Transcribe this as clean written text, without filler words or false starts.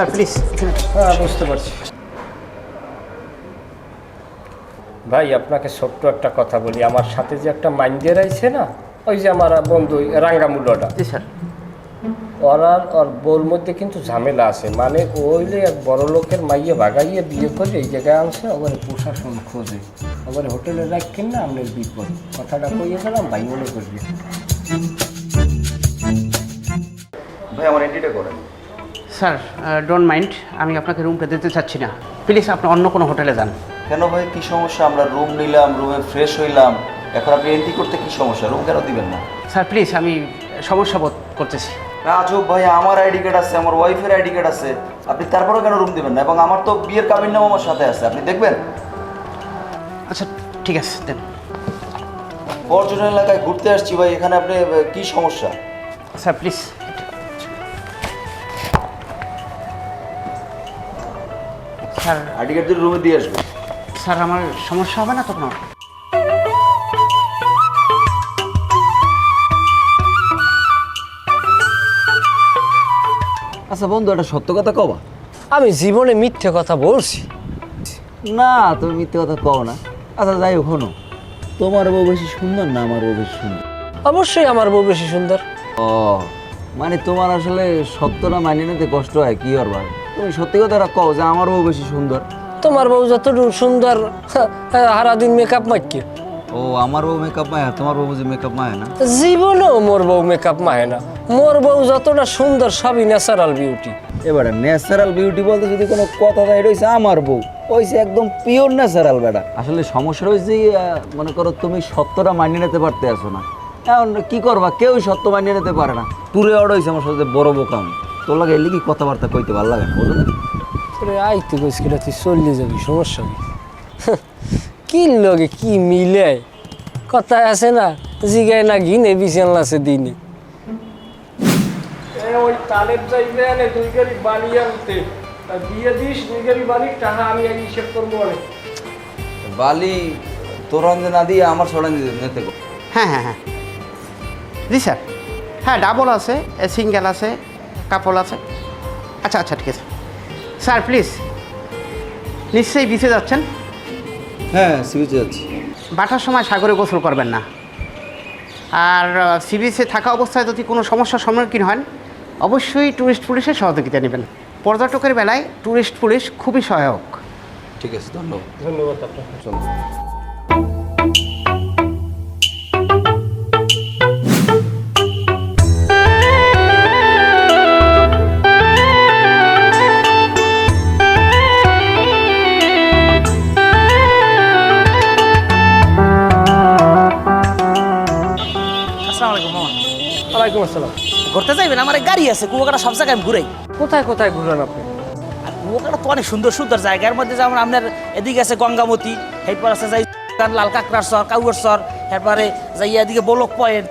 Sir please. হ্যাঁ, বুঝতে পারছি। ভাই আপনাকে ছোট্ট একটা কথা বলি, আমার সাথে যে একটা মাইন্ডের আইছে না, ওই যে আমার বন্ধু রাঙ্গামূল্যটা, জি স্যার। ওর বউর মধ্যে কিন্তু ঝামেলা আছে। মানে ওইলে এক বড় লোকের মাইয়ে ভাগাইয়ে বিয়ে করে এই জায়গায় আনছে, ওখানে প্রশাসন খোঁজে, ওখানে হোটেলে রাখেন না, আপনার বিপদ। কথাটা কইয়ে গেলাম, ভাই মনে করবি। ভাই আমার এন্ট্রিটা করেন। স্যার ডোন্ট মাইন্ড, আমি আপনাকে রুমটা দিতে চাচ্ছি না, প্লিজ আপনি অন্য কোনো হোটেলে যান। কেন ভাই, কি সমস্যা? আমরা রুম নিলাম, রুমে ফ্রেশ হইলাম, এখন আপনি এন্ট্রি করতে কি সমস্যা? রুম কেন দিবেন না? স্যার প্লিজ, আমি সমস্যা বোধ করতেছি। রাজব ভাই, আমার আইডি কার্ড আছে, আমার ওয়াইফের আইডি কার্ড আছে, আপনি তারপরেও কেন রুম দিবেন না? এবং আমার তো বিয়ের কাবিন নাম আমার সাথে আছে, আপনি দেখবেন। আচ্ছা ঠিক আছে দেন। পর্যটন এলাকায় ঘুরতে আসছি ভাই, এখানে আপনি কি সমস্যা? Sir please. Sir ID card দিয়ে রুমে দিয়ে আসবে। স্যার আমার সমস্যা হবে না তো কোনো? আচ্ছা বন্ধু, একটা সত্য কথা কবা। আমি জীবনে মিথ্যে কথা বলছি? না, তুমি মিথ্যে কথা কও না। আচ্ছা যাই হোক, শোনো, তোমার বউ বেশি সুন্দর না আমার বউ বেশি সুন্দর? অবশ্যই আমার বউ বেশি সুন্দর। ও মানে তোমার আসলে সত্যটা মানিয়ে নিতে কষ্ট হয়, কি করবা? তুমি সত্যি কথাটা কও যে আমার বউ বেশি সুন্দর। তোমার বউ যতটুকু সুন্দর, সারাদিন মেকআপ মাইকে। ও আমার বউ মেকআপ মায়, তোমার বউ বুঝি মেকআপ মায় না? জীবনেও মোর বউ মেকআপ মাহে না। মোর বউ যতটা সুন্দর, সবই ন্যাচারাল বিউটি। এবারে ন্যাচারাল বিউটি বলতে যদি কোনো কথা তাই রয়েছে, আমার বউ ওইছে একদম পিওর ন্যাচারাল বেটা। আসলে সমস্যা রয়েছে, মনে করো তুমি সত্যটা মানিয়ে নিতে পারতে আসো না। এখন কি করবা, কেউ সত্য মানিয়ে নিতে পারে না। পুরো অর্ড হয়েছে আমার সাথে বড় বোকা আমি। তোর লাগে এলে কি কথাবার্তা কইতে ভালো লাগে না, বুঝো না? আইতে কইস কিনা, তুই চললে যাবি, সমস্যা কি? কি লগে কি মিলে কথা আছে না, জিগায় না ঘিনে বিছাল আছে দিনে। ওই তালেব যাইবে না, 2 গাড়ি বালি আনতে, দিয়ে দিস 2 গাড়ি বালির টাকা আমি আগে হিসেব করবো। বালি তোর রঞ্জে না দিয়ে আমার ছড়ান নিতে গো। হ্যাঁ হ্যাঁ হ্যাঁ জি স্যার। হ্যাঁ ডাবল আছে, সিঙ্গেল আছে, কাপল আছে। আচ্ছা আচ্ছা ঠিক আছে স্যার। প্লিজ নিশ্চয়ই বিচে যাচ্ছেন? হ্যাঁ সিবিচে যাচ্ছি। বাটার সময় সাগরে গোসল করবেন না। আর সি বিচে থাকা অবস্থায় যদি কোনো সমস্যার সম্মুখীন হন, অবশ্যই ট্যুরিস্ট পুলিশের সহযোগিতা নেবেন। পর্যটকের বেলায় ট্যুরিস্ট পুলিশ খুবই সহায়ক। ঠিক আছে, ধন্যবাদ। ধন্যবাদ আপনাকে। চলো। আসসালামু আলাইকুম মামা। ওয়ালাইকুম আসসালাম। ঘুরতে যাইবেন? আমার এক গাড়ি আছে, কুয়াকাটা সব জায়গায় আমি ঘুরাই। কোথায় কোথায় ঘুরেন আপনি? আর কুয়াকাটা তো অনেক সুন্দর সুন্দর জায়গার মধ্যে, যেমন আপনার এদিকে আছে গঙ্গামতি, এরপর আছে যাই লাল কাঁকড়ার চর, কাউয়ার চর, এরপরে যাই এদিকে বলক পয়েন্ট,